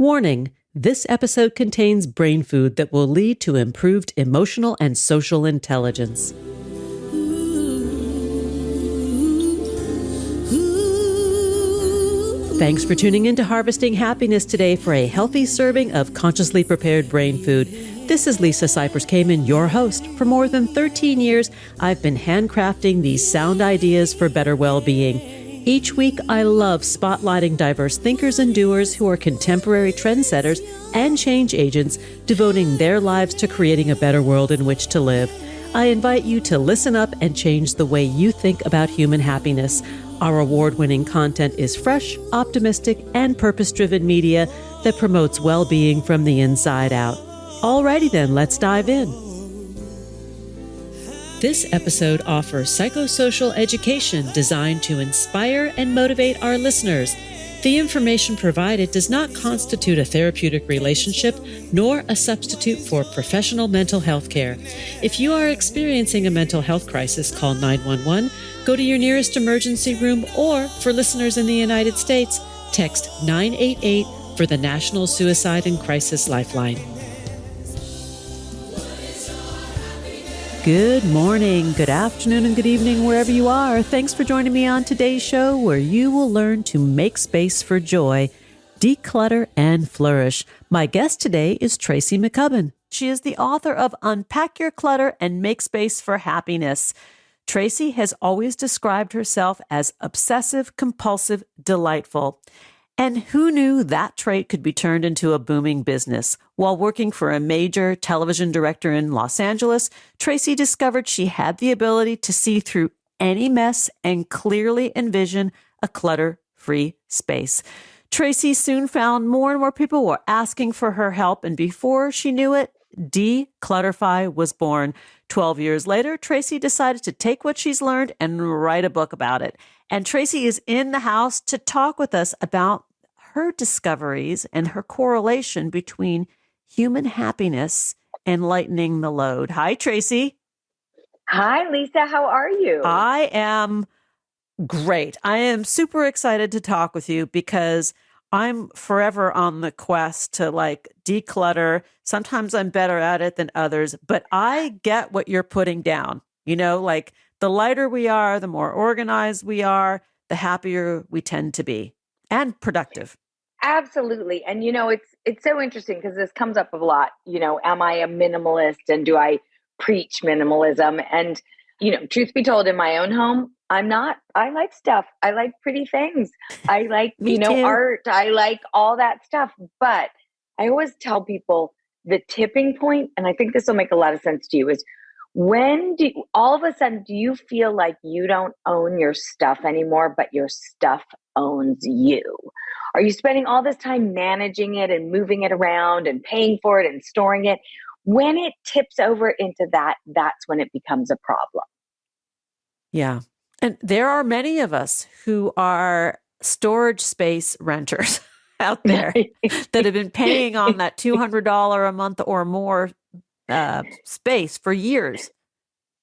Warning, this episode contains brain food that will lead to improved emotional and social intelligence. Thanks for tuning in to Harvesting Happiness today for a healthy serving of consciously prepared brain food. This is Lisa Cypers Kamen, your host. For more than 13 years, I've been handcrafting these sound ideas for better well-being. Each week, I love spotlighting diverse thinkers and doers who are contemporary trendsetters and change agents, devoting their lives to creating a better world in which to live. I invite you to listen up and change the way you think about human happiness. Our award-winning content is fresh, optimistic, and purpose-driven media that promotes well-being from the inside out. Alrighty then, let's dive in. This episode offers psychosocial education designed to inspire and motivate our listeners. The information provided does not constitute a therapeutic relationship nor a substitute for professional mental health care. If you are experiencing a mental health crisis, call 911, go to your nearest emergency room, or for listeners in the United States, text 988 for the National Suicide and Crisis Lifeline. Good morning, good afternoon, and good evening, wherever you are. Thanks for joining me on today's show, where you will learn to make space for joy, declutter, and flourish. My guest today is Tracy McCubbin. She is the author of Unpack Your Clutter and Make Space for Happiness. Tracy has always described herself as obsessive, compulsive, delightful. And who knew that trait could be turned into a booming business? While working for a major television director in Los Angeles, Tracy discovered she had the ability to see through any mess and clearly envision a clutter-free space. Tracy soon found more and more people were asking for her help, and before she knew it, dClutterfly was born. 12 years later, Tracy decided to take what she's learned and write a book about it. And Tracy is in the house to talk with us about her discoveries and her correlation between human happiness and lightening the load. Hi, Tracy. Hi, Lisa. How are you? I am great. I am super excited to talk with you because I'm forever on the quest to declutter. Sometimes I'm better at it than others, but I get what you're putting down. You know, the lighter we are, the more organized we are, the happier we tend to be and productive. Absolutely. And, it's so interesting because this comes up a lot. Am I a minimalist and do I preach minimalism? And, truth be told, in my own home, I'm not. I like stuff. I like pretty things. I like, art. I like all that stuff. But I always tell people the tipping point, and I think this will make a lot of sense to you, is when all of a sudden, do you feel like you don't own your stuff anymore, but your stuff owns you? Are you spending all this time managing it and moving it around and paying for it and storing it? When it tips over into that, that's when it becomes a problem. Yeah. And there are many of us who are storage space renters out there that have been paying on that $200 a month or more space for years.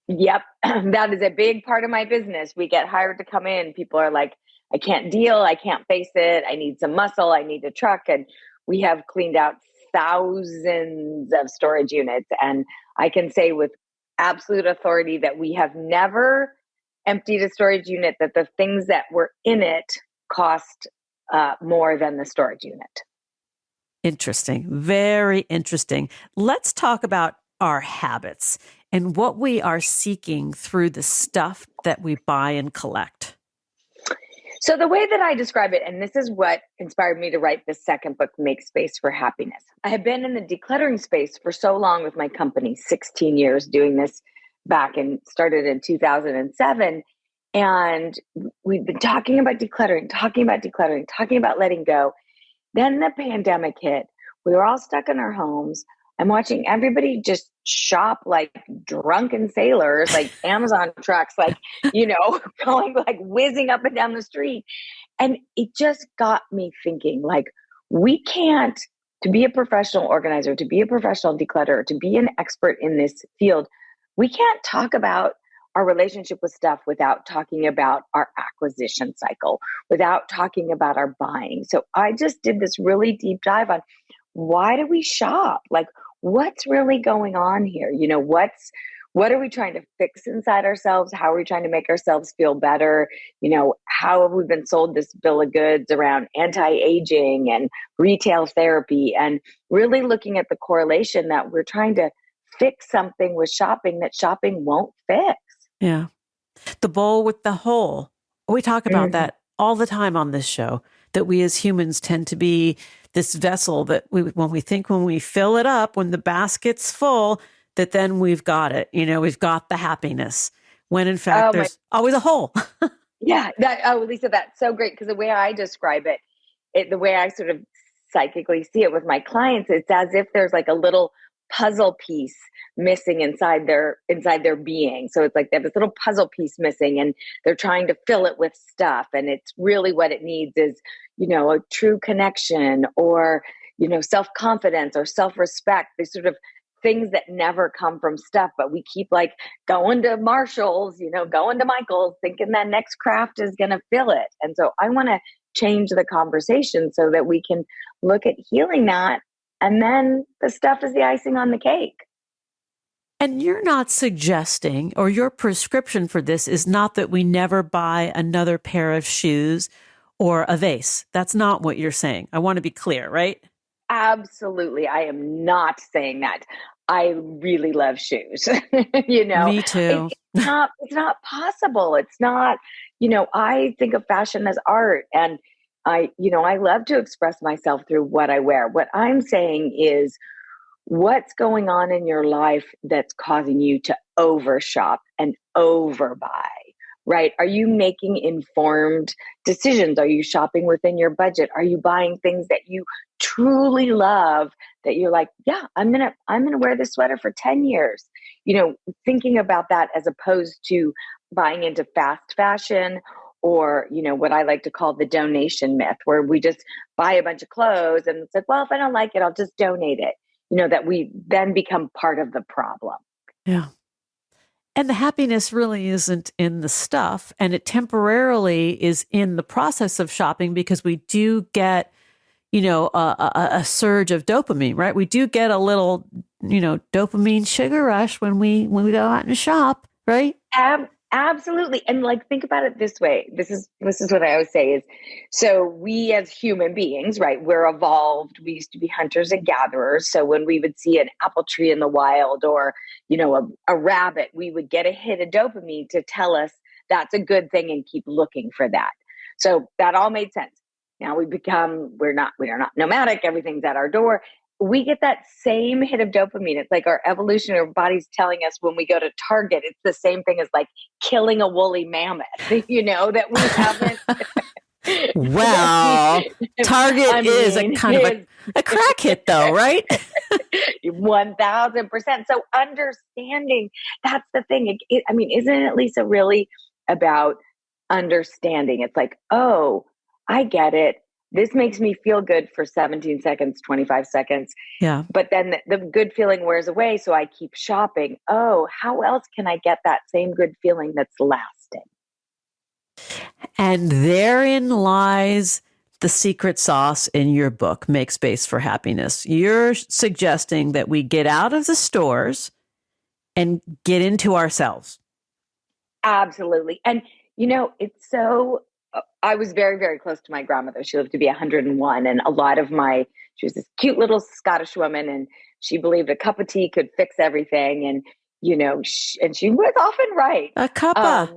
Yep. That is a big part of my business. We get hired to come in. People are like, I can't deal. I can't face it. I need some muscle. I need a truck. And we have cleaned out thousands of storage units. And I can say with absolute authority that we have never emptied a storage unit, that the things that were in it cost more than the storage unit. Interesting. Very interesting. Let's talk about our habits and what we are seeking through the stuff that we buy and collect. So the way that I describe it, and this is what inspired me to write this second book, Make Space for Happiness. I have been in the decluttering space for so long with my company, 16 years doing this back and started in 2007. And we've been talking about decluttering, talking about letting go. Then the pandemic hit. We were all stuck in our homes. I'm watching everybody just shop like drunken sailors, like Amazon trucks, going whizzing up and down the street. And it just got me thinking, we can't, to be a professional organizer, to be a professional declutterer, to be an expert in this field, we can't talk about our relationship with stuff without talking about our acquisition cycle, without talking about our buying. So I just did this really deep dive on why do we shop? Like, what's really going on here? What are we trying to fix inside ourselves? How are we trying to make ourselves feel better? How have we been sold this bill of goods around anti-aging and retail therapy, and really looking at the correlation that we're trying to fix something with shopping that shopping won't fix. Yeah. The bowl with the hole. We talk about Mm-hmm. that all the time on this show, that we as humans tend to be this vessel that when we fill it up, when the basket's full, that then we've got it, we've got the happiness, when in fact there's always a hole. Yeah. Lisa, that's so great. Because the way I describe it, the way I sort of psychically see it with my clients, it's as if there's like a little puzzle piece missing inside their being. So it's like they have this little puzzle piece missing, and they're trying to fill it with stuff. And it's really what it needs is, a true connection, or, self-confidence or self-respect. These sort of things that never come from stuff, but we keep like going to Marshall's, going to Michael's, thinking that next craft is going to fill it. And so I want to change the conversation so that we can look at healing that. And then the stuff is the icing on the cake. And you're not suggesting, or your prescription for this is not that we never buy another pair of shoes or a vase. That's not what you're saying. I want to be clear, right? Absolutely. I am not saying that. I really love shoes. Me too. It's not possible. It's not, I think of fashion as art, and I love to express myself through what I wear. What I'm saying is, what's going on in your life that's causing you to overshop and overbuy, right? Are you making informed decisions? Are you shopping within your budget? Are you buying things that you truly love, that you're like, yeah, I'm going to wear this sweater for 10 years, thinking about that as opposed to buying into fast fashion, or, what I like to call the donation myth, where we just buy a bunch of clothes and it's like, well, if I don't like it, I'll just donate it. That we then become part of the problem. Yeah. And the happiness really isn't in the stuff, and it temporarily is in the process of shopping, because we do get, a surge of dopamine, right? We do get a little, dopamine sugar rush when we go out and shop, right? Absolutely. And like, think about it this way. This is what I always say is, so we as human beings, right, we're evolved. We used to be hunters and gatherers. So when we would see an apple tree in the wild, or, a rabbit, we would get a hit of dopamine to tell us that's a good thing and keep looking for that. So that all made sense. Now we're not nomadic. Everything's at our door. We get that same hit of dopamine. It's like our evolutionary body's telling us when we go to Target, it's the same thing as like killing a woolly mammoth, that we haven't. Well, Target is a kind of a crack hit though, right? 1000%. So understanding, that's the thing. Isn't it, Lisa, really about understanding? It's like, oh, I get it. This makes me feel good for 17 seconds, 25 seconds. Yeah. But then the good feeling wears away. So I keep shopping. Oh, how else can I get that same good feeling that's lasting? And therein lies the secret sauce in your book, Make Space for Happiness. You're suggesting that we get out of the stores and get into ourselves. Absolutely. And, it's so... I was very, very close to my grandmother. She lived to be 101. And she was this cute little Scottish woman, and she believed a cup of tea could fix everything. And, she was often right. A cuppa.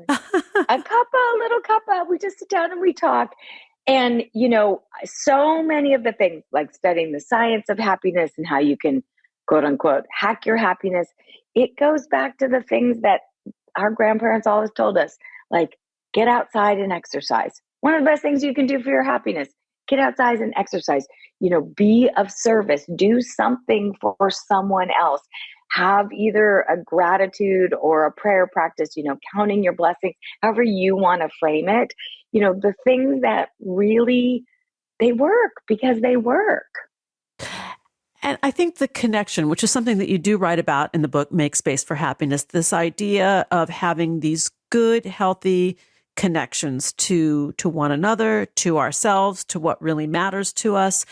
A little cuppa. We just sit down and we talk. And, so many of the things, like studying the science of happiness and how you can, quote unquote, hack your happiness, it goes back to the things that our grandparents always told us, like, get outside and exercise. One of the best things you can do for your happiness, get outside and exercise. Be of service. Do something for someone else. Have either a gratitude or a prayer practice, counting your blessings, however you want to frame it. The things that really, they work because they work. And I think the connection, which is something that you do write about in the book, Make Space for Happiness, this idea of having these good, healthy connections to one another, to ourselves, to what really matters to us.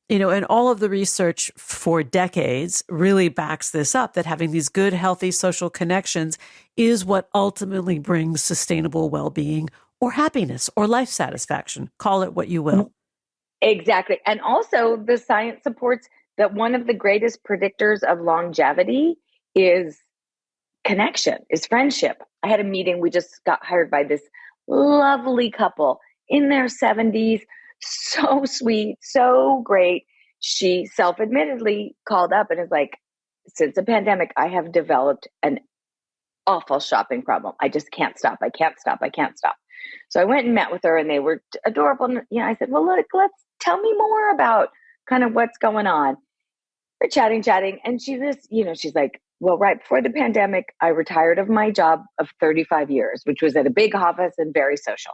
And all of the research for decades really backs this up, that having these good, healthy social connections is what ultimately brings sustainable well-being or happiness or life satisfaction. Call it what you will. Exactly. And also the science supports that one of the greatest predictors of longevity is connection, is friendship. I had a meeting. We just got hired by this lovely couple in their 70s. So sweet, so great. She self-admittedly called up and is like, since the pandemic, I have developed an awful shopping problem. I just can't stop. I can't stop. I can't stop. So I went and met with her and they were adorable. And, I said, well, look, let's tell me more about kind of what's going on. We're chatting. And she just, she's like, well, right before the pandemic, I retired of my job of 35 years, which was at a big office and very social.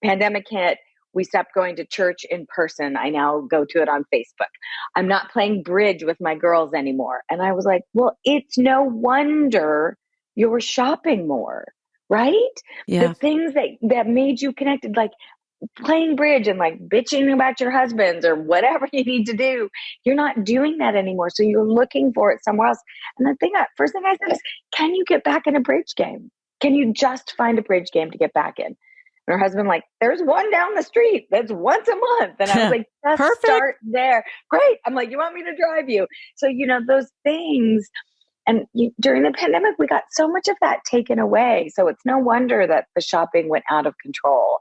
Pandemic hit. We stopped going to church in person. I now go to it on Facebook. I'm not playing bridge with my girls anymore. And I was like, well, it's no wonder you're shopping more, right? Yeah. The things that made you connected, like playing bridge and like bitching about your husbands or whatever you need to do, you're not doing that anymore. So you're looking for it somewhere else. And first thing I said is, can you get back in a bridge game? Can you just find a bridge game to get back in? And her husband, like, there's one down the street that's once a month. And I was like, just Perfect. Start there. Great. I'm like, you want me to drive you? So, those things. And during the pandemic, we got so much of that taken away. So it's no wonder that the shopping went out of control.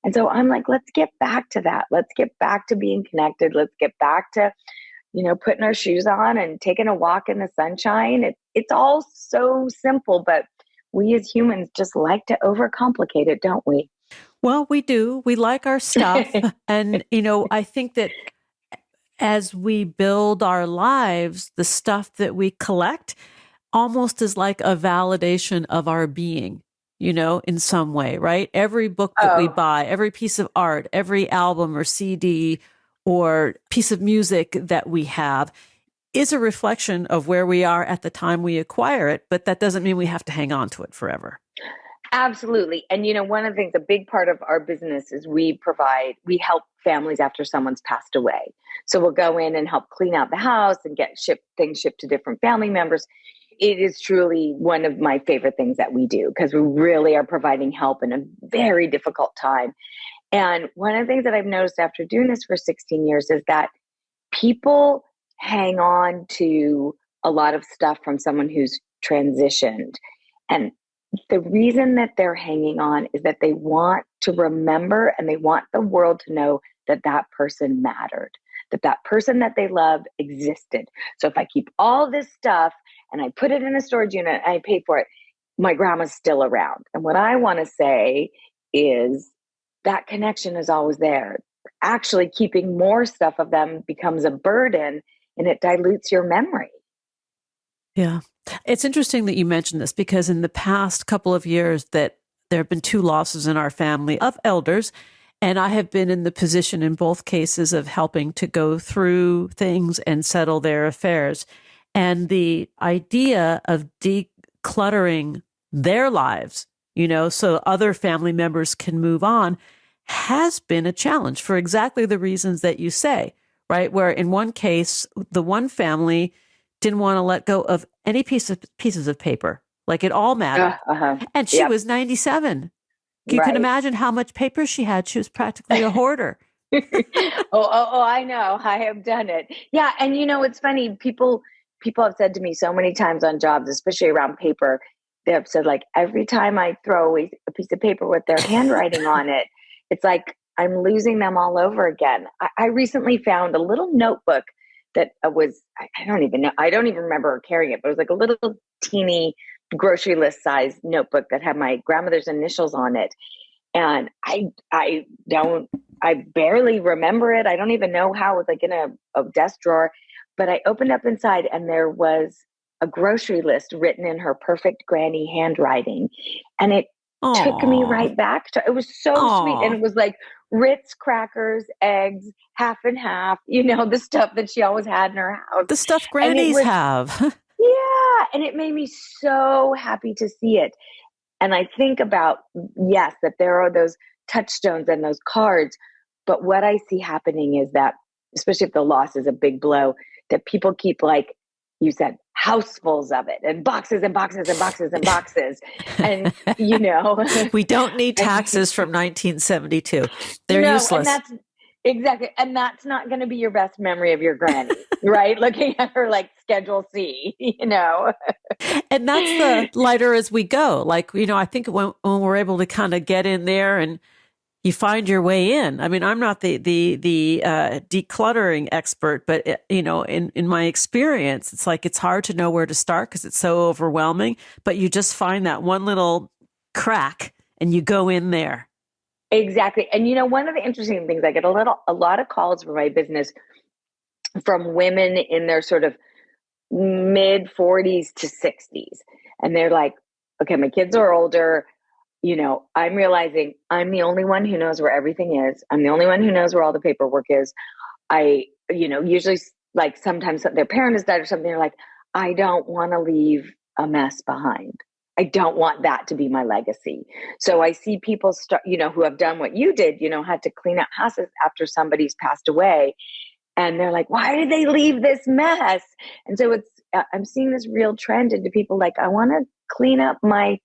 And so I'm like, let's get back to that. Let's get back to being connected. Let's get back to, putting our shoes on and taking a walk in the sunshine. It's all so simple, but we as humans just like to overcomplicate it, don't we? Well, we do. We like our stuff. And, I think that as we build our lives, the stuff that we collect almost is like a validation of our being, in some way, right? Every book that we buy, every piece of art, every album or CD or piece of music that we have is a reflection of where we are at the time we acquire it, but that doesn't mean we have to hang on to it forever. Absolutely. And, one of the things, a big part of our business is we help families after someone's passed away. So we'll go in and help clean out the house and get things shipped to different family members. It is truly one of my favorite things that we do because we really are providing help in a very difficult time. And one of the things that I've noticed after doing this for 16 years is that people hang on to a lot of stuff from someone who's transitioned. And the reason that they're hanging on is that they want to remember and they want the world to know that that person mattered, that person that they loved existed. So if I keep all this stuff and I put it in a storage unit and I pay for it, my grandma's still around. And what I want to say is that connection is always there. Actually, keeping more stuff of them becomes a burden and it dilutes your memory. Yeah. It's interesting that you mentioned this because in the past couple of years that there have been 2 losses in our family of elders, and I have been in the position in both cases of helping to go through things and settle their affairs. And the idea of decluttering their lives, so other family members can move on, has been a challenge for exactly the reasons that you say, right? Where in one case, the one family didn't want to let go of any pieces of paper. Like it all mattered. And she was 97. You can imagine how much paper she had. She was practically a hoarder. I know. I have done it. Yeah. And it's funny. People have said to me so many times on jobs, especially around paper, they have said like every time I throw away a piece of paper with their handwriting on it, it's like I'm losing them all over again. I recently found a little notebook that was, I don't even know. I don't even remember carrying it, but it was like a little teeny grocery list size notebook that had my grandmother's initials on it. And I barely remember it. I don't even know how it was like in a desk drawer, but I opened up inside and there was a grocery list written in her perfect granny handwriting. And it took me right back to, it was so sweet. And it was like Ritz crackers, eggs, half and half, the stuff that she always had in her house. The stuff grannies have. Yeah. And it made me so happy to see it. And I think about, yes, that there are those touchstones and those cards. But what I see happening is that, especially if the loss is a big blow, that people keep, like you said, housefuls of it and boxes and boxes and boxes and boxes. And, we don't need taxes from 1972. They're useless. Exactly. And that's not going to be your best memory of your granny, right? Looking at her like Schedule C, And that's the lighter as we go. Like, I think when we're able to kind of get in there and you find your way in. I mean, I'm not the decluttering expert, but in my experience, it's like, it's hard to know where to start because it's so overwhelming, but you just find that one little crack and you go in there. Exactly. And one of the interesting things, I get a lot of calls for my business from women in their sort of mid 40s to 60s. And they're like, okay, my kids are older. I'm realizing I'm the only one who knows where everything is. I'm the only one who knows where all the paperwork is. I, usually like sometimes their parent has died or something. They're like, I don't want to leave a mess behind. I don't want that to be my legacy. So I see people start, who have done what you did, had to clean up houses after somebody's passed away. And they're like, why did they leave this mess? And so I'm seeing this real trend into people like, I want to clean up my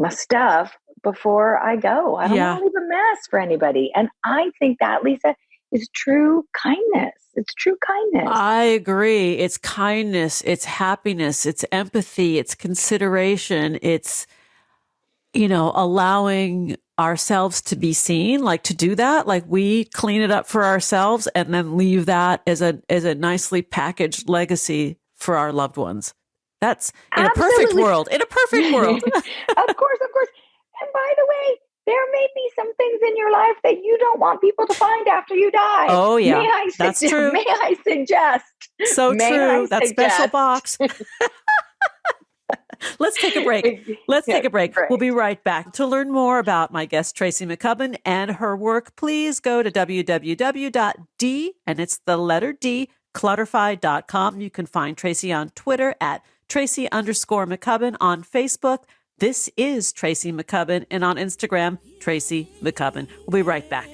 stuff before I go. I don't want to leave a mess for anybody. And I think that, Lisa, is true kindness. It's true kindness. I agree. It's kindness. It's happiness. It's empathy. It's consideration. It's, allowing ourselves to be seen, like to do that. Like we clean it up for ourselves and then leave that as a nicely packaged legacy for our loved ones. That's in a perfect world. In a perfect world. Of course. And by the way, there may be some things in your life that you don't want people to find after you die. Oh, yeah. That's true. May I suggest? So true. That special box. Let's take a break. Take a break. We'll be right back. To learn more about my guest, Tracy McCubbin, and her work, please go to www.d, and it's the letter D, clutterfly.com. You can find Tracy on Twitter at Tracy_McCubbin, on Facebook. This is Tracy McCubbin, and on Instagram, Tracy McCubbin. We'll be right back.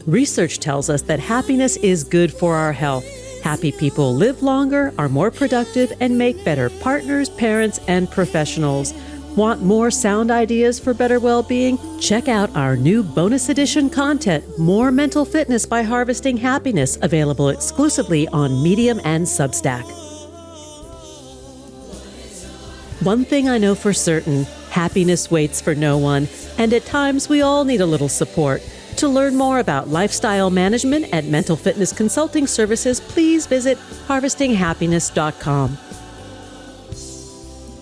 Research tells us that happiness is good for our health. Happy people live longer, are more productive, and make better partners, parents, and professionals. Want more sound ideas for better well-being? Check out our new bonus edition content, More Mental Fitness by Harvesting Happiness, available exclusively on Medium and Substack. One thing I know for certain, happiness waits for no one, and at times we all need a little support. To learn more about lifestyle management and mental fitness consulting services, please visit harvestinghappiness.com.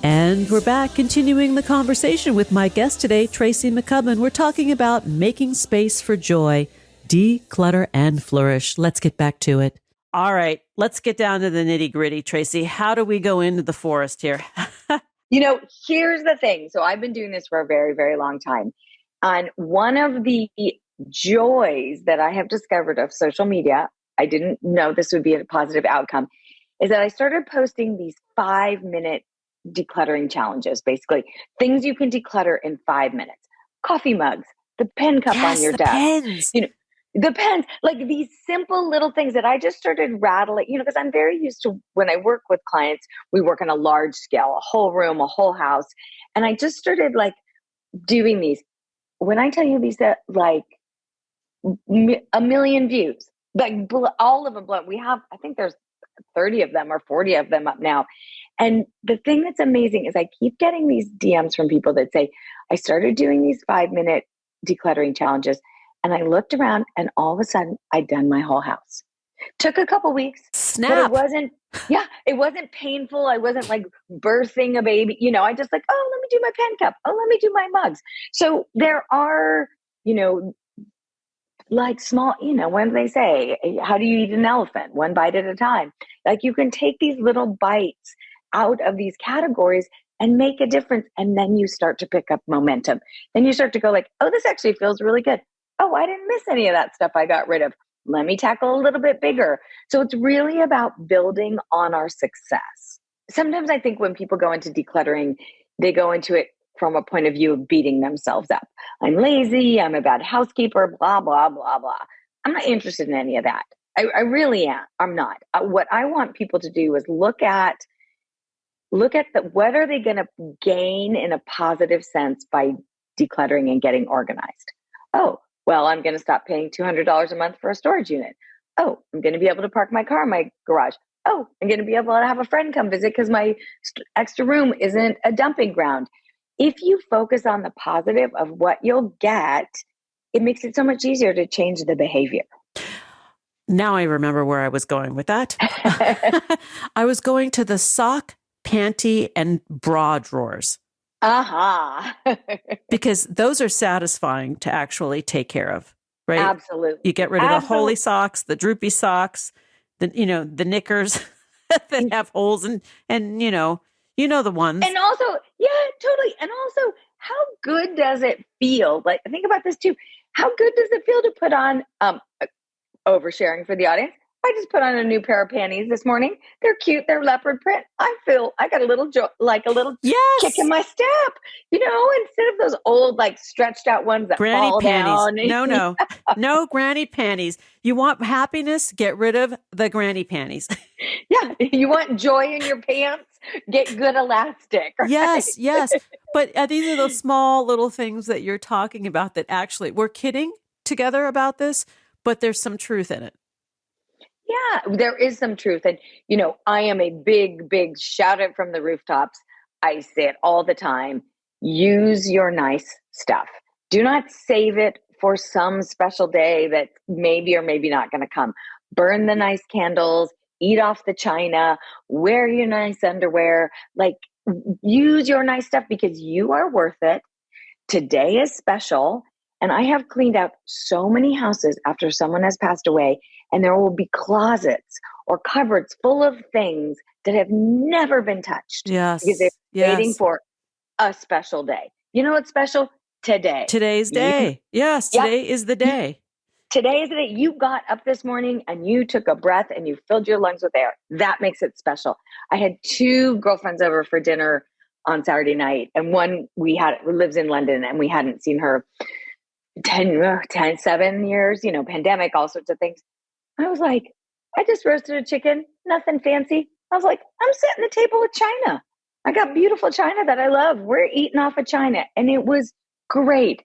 And we're back, continuing the conversation with my guest today, Tracy McCubbin. We're talking about making space for joy, declutter and flourish. Let's get back to it. All right, let's get down to the nitty gritty, Tracy. How do we go into the forest here? Here's the thing. So I've been doing this for a very, very long time. And one of the joys that I have discovered of social media, I didn't know this would be a positive outcome, is that I started posting these 5-minute decluttering challenges, basically things you can declutter in 5 minutes. Coffee mugs, the pen cup on your desk. Pens. The pens, like these simple little things that I just started rattling, because I'm very used to when I work with clients, we work on a large scale, a whole room, a whole house. And I just started like doing these. When I tell you, Lisa, like 1 million views, like all of them blown. We have, I think there's 30 of them or 40 of them up now. And the thing that's amazing is I keep getting these DMs from people that say, I started doing these 5-minute decluttering challenges. And I looked around and all of a sudden I'd done my whole house. Took a couple weeks. Snap. But it wasn't painful. I wasn't like birthing a baby. I just like, oh, let me do my pen cup. Oh, let me do my mugs. So there are, like small, what do they say? How do you eat an elephant? One bite at a time. Like you can take these little bites out of these categories and make a difference. And then you start to pick up momentum. Then you start to go like, oh, this actually feels really good. Oh, I didn't miss any of that stuff I got rid of. Let me tackle a little bit bigger. So it's really about building on our success. Sometimes I think when people go into decluttering, they go into it from a point of view of beating themselves up. I'm lazy. I'm a bad housekeeper, blah, blah, blah, blah. I'm not interested in any of that. I really am. I'm not. What I want people to do is look at what are they going to gain in a positive sense by decluttering and getting organized. Oh, well, I'm going to stop paying $200 a month for a storage unit. Oh, I'm going to be able to park my car in my garage. Oh, I'm going to be able to have a friend come visit because my extra room isn't a dumping ground. If you focus on the positive of what you'll get, it makes it so much easier to change the behavior. Now I remember where I was going with that. I was going to the sock, panty, and bra drawers. Because those are satisfying to actually take care of, right? Absolutely. You get rid of the holy socks, the droopy socks, the knickers that have holes and the ones. And also, yeah, totally. And also, how good does it feel? Like, think about this too. How good does it feel to put on, oversharing for the audience? I just put on a new pair of panties this morning. They're cute. They're leopard print. I got a little kick in my step, instead of those old, stretched out ones that granny fall panties. down. No granny panties. You want happiness? Get rid of the granny panties. Yeah. You want joy in your pants? Get good elastic. Right? Yes. But these are the small little things that you're talking about that actually we're kidding together about this, but there's some truth in it. Yeah, there is some truth. And, I am a big shout it from the rooftops. I say it all the time. Use your nice stuff. Do not save it for some special day that maybe or maybe not going to come. Burn the nice candles, eat off the china, wear your nice underwear. Use your nice stuff because you are worth it. Today is special. And I have cleaned out so many houses after someone has passed away, and there will be closets or cupboards full of things that have never been touched. Yes. Because they're waiting for a special day. You know what's special? Today. Today's day. Yes, today is the day. Today is the day. You got up this morning and you took a breath and you filled your lungs with air. That makes it special. I had 2 girlfriends over for dinner on Saturday night, and one lives in London, and we hadn't seen her 7 years, pandemic, all sorts of things. I was like, I just roasted a chicken, nothing fancy. I was like, I'm setting the table with china. I got beautiful china that I love. We're eating off of china. And it was great.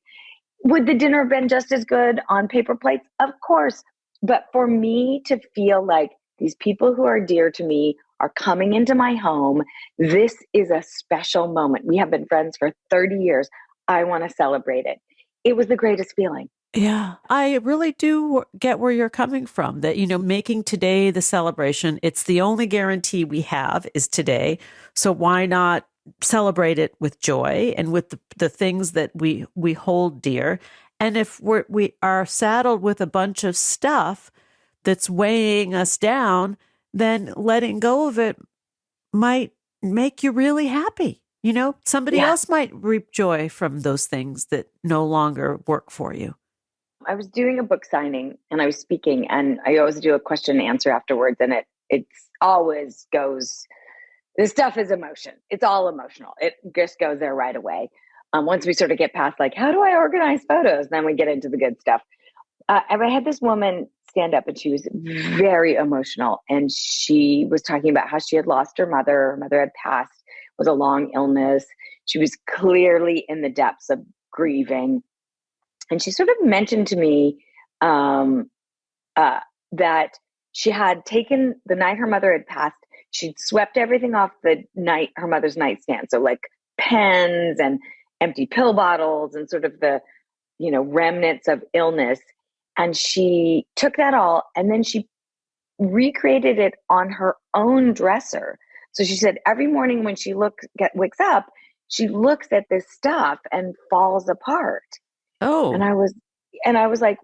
Would the dinner have been just as good on paper plates? Of course. But for me to feel like these people who are dear to me are coming into my home, this is a special moment. We have been friends for 30 years. I want to celebrate it. It was the greatest feeling. Yeah, I really do get where you're coming from, that, making today the celebration. It's the only guarantee we have is today. So why not celebrate it with joy and with the things that we hold dear? And if we are saddled with a bunch of stuff that's weighing us down, then letting go of it might make you really happy. Somebody else might reap joy from those things that no longer work for you. I was doing a book signing and I was speaking, and I always do a question and answer afterwards. And it always goes, this stuff is emotion. It's all emotional. It just goes there right away. Once we sort of get past how do I organize photos? Then we get into the good stuff. And I had this woman stand up, and she was very emotional. And she was talking about how she had lost her mother. Her mother had passed. It was a long illness. She was clearly in the depths of grieving. And she sort of mentioned to me that she had taken the night her mother had passed, she'd swept everything off her mother's nightstand. So pens and empty pill bottles and sort of the, remnants of illness. And she took that all and then she recreated it on her own dresser. So she said every morning when she wakes up, she looks at this stuff and falls apart. Oh. And I was like,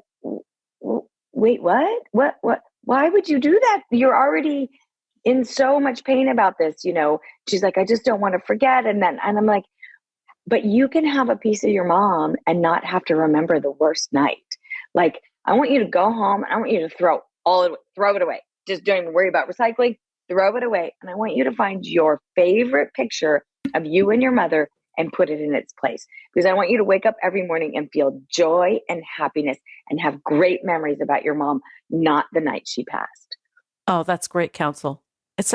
wait, what? Why would you do that? You're already in so much pain about this, she's like, I just don't want to forget. And I'm like, but you can have a piece of your mom and not have to remember the worst night. Like, I want you to go home and I want you to throw it away. Just don't even worry about recycling, throw it away. And I want you to find your favorite picture of you and your mother and put it in its place. Because I want you to wake up every morning and feel joy and happiness and have great memories about your mom, not the night she passed. Oh, that's great counsel.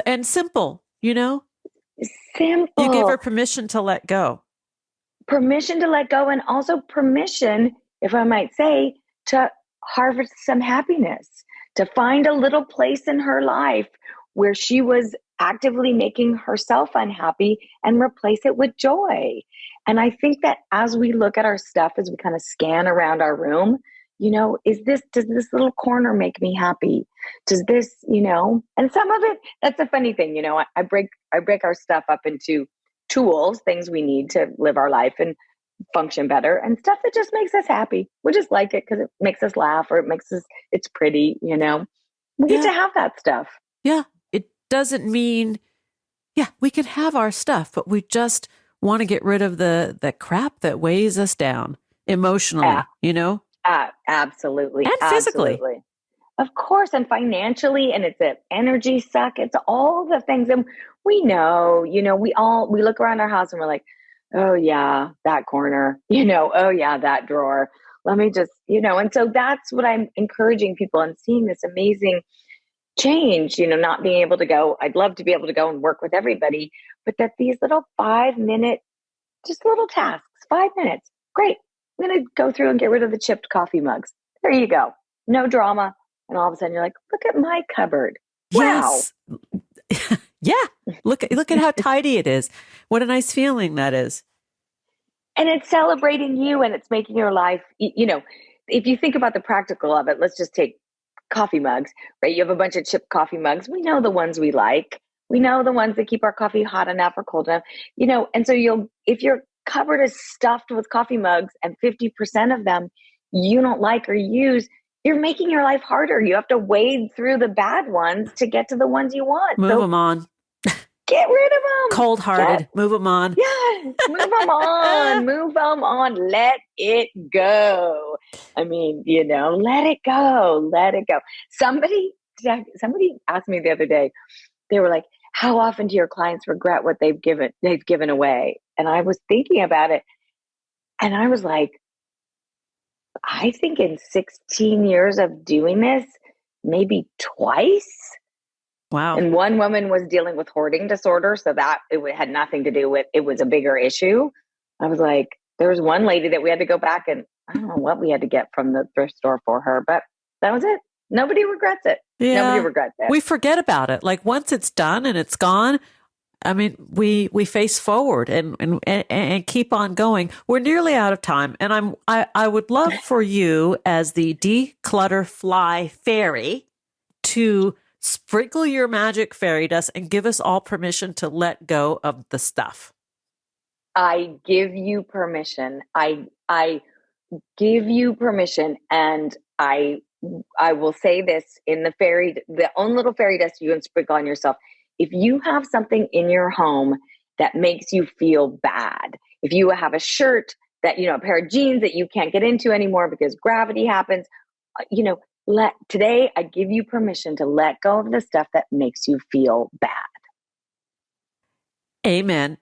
And simple, Simple. You give her permission to let go. Permission to let go, and also permission, if I might say, to harvest some happiness, to find a little place in her life where she was actively making herself unhappy and replace it with joy. And I think that as we look at our stuff, as we kind of scan around our room, does this little corner make me happy? Does this, and some of it, that's a funny thing, I break our stuff up into tools, things we need to live our life and function better, and stuff that just makes us happy. We just like it because it makes us laugh, or it's pretty, we get to have that stuff. Yeah. It doesn't mean, we can have our stuff, but we just want to get rid of the crap that weighs us down emotionally, Absolutely. And physically. Absolutely. Of course. And financially, and it's an energy suck. It's all the things. And we know, we look around our house and we're like, oh yeah, that corner, oh yeah, that drawer. Let me just, and so that's what I'm encouraging people, and seeing this amazing change, not being able to go. I'd love to be able to go and work with everybody, but that these little 5-minute, just little tasks, 5 minutes. Great. I'm going to go through and get rid of the chipped coffee mugs. There you go. No drama. And all of a sudden you're like, look at my cupboard. Wow. Yes. Yeah. Look at how tidy it is. What a nice feeling that is. And it's celebrating you, and it's making your life, if you think about the practical of it, let's just take coffee mugs, right? You have a bunch of chipped coffee mugs. We know the ones we like. We know the ones that keep our coffee hot enough or cold enough, and so if your cupboard is stuffed with coffee mugs and 50% of them you don't like or use, you're making your life harder. You have to wade through the bad ones to get to the ones you want. Move them on. Get rid of them. Cold-hearted. Move them on. Yes. Move them on. Move them on. Let it go. I mean, let it go. Let it go. Somebody asked me the other day, they were like, how often do your clients regret what they've given away? And I was thinking about it, and I was like, I think in 16 years of doing this, maybe twice. Wow. And one woman was dealing with hoarding disorder, so that it had nothing to do with, it was a bigger issue. I was like, there was one lady that we had to go back, and I don't know what we had to get from the thrift store for her, but that was it. Nobody regrets it. Yeah. Nobody regrets it. We forget about it. Like, once it's done and it's gone, I mean, we face forward and keep on going. We're nearly out of time, and I would love for you, as the Declutterfly fairy, to sprinkle your magic fairy dust and give us all permission to let go of the stuff. I give you permission. I give you permission, and I will say this in the own little fairy dust you can sprinkle on yourself. If you have something in your home that makes you feel bad, if you have a shirt that, a pair of jeans that you can't get into anymore because gravity happens, today I give you permission to let go of the stuff that makes you feel bad. Amen.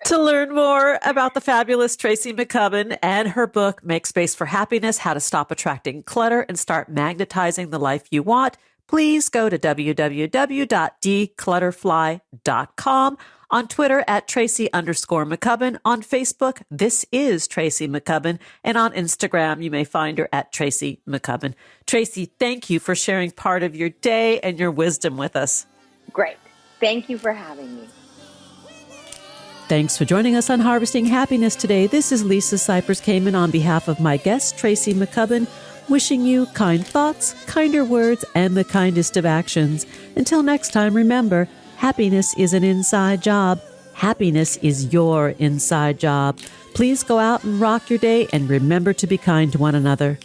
To learn more about the fabulous Tracy McCubbin and her book, Make Space for Happiness, How to Stop Attracting Clutter and Start Magnetizing the Life You Want, please go to www.dClutterfly.com, on Twitter at Tracy_McCubbin, on Facebook, This is Tracy McCubbin, and on Instagram, you may find her at Tracy McCubbin. Tracy, thank you for sharing part of your day and your wisdom with us. Great. Thank you for having me. Thanks for joining us on Harvesting Happiness today. This is Lisa Cypers Kamen on behalf of my guest, Tracy McCubbin, wishing you kind thoughts, kinder words, and the kindest of actions. Until next time, remember, happiness is an inside job. Happiness is your inside job. Please go out and rock your day, and remember to be kind to one another.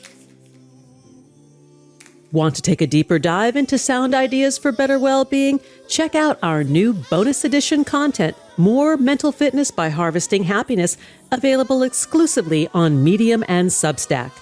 Want to take a deeper dive into sound ideas for better well-being? Check out our new bonus edition content, More Mental Fitness by Harvesting Happiness, available exclusively on Medium and Substack.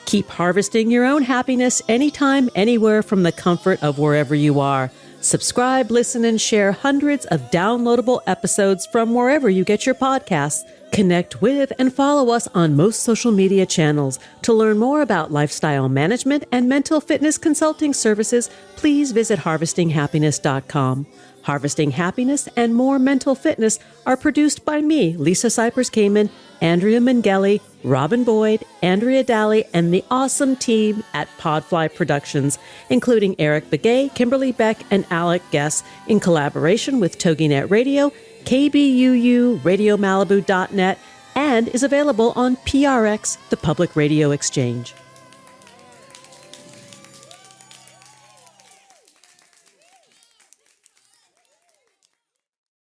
Keep harvesting your own happiness anytime, anywhere from the comfort of wherever you are. Subscribe, listen, and share hundreds of downloadable episodes from wherever you get your podcasts. Connect with and follow us on most social media channels. To learn more about lifestyle management and mental fitness consulting services, please visit harvestinghappiness.com. Harvesting Happiness and More Mental Fitness are produced by me, Lisa Cypers Kamen, Andrea Mengele, Robin Boyd, Andrea Daly, and the awesome team at Podfly Productions, including Eric Begay, Kimberly Beck, and Alec Guess, in collaboration with TogiNet Radio, KBUU, RadioMalibu.net, and is available on PRX, the Public Radio Exchange.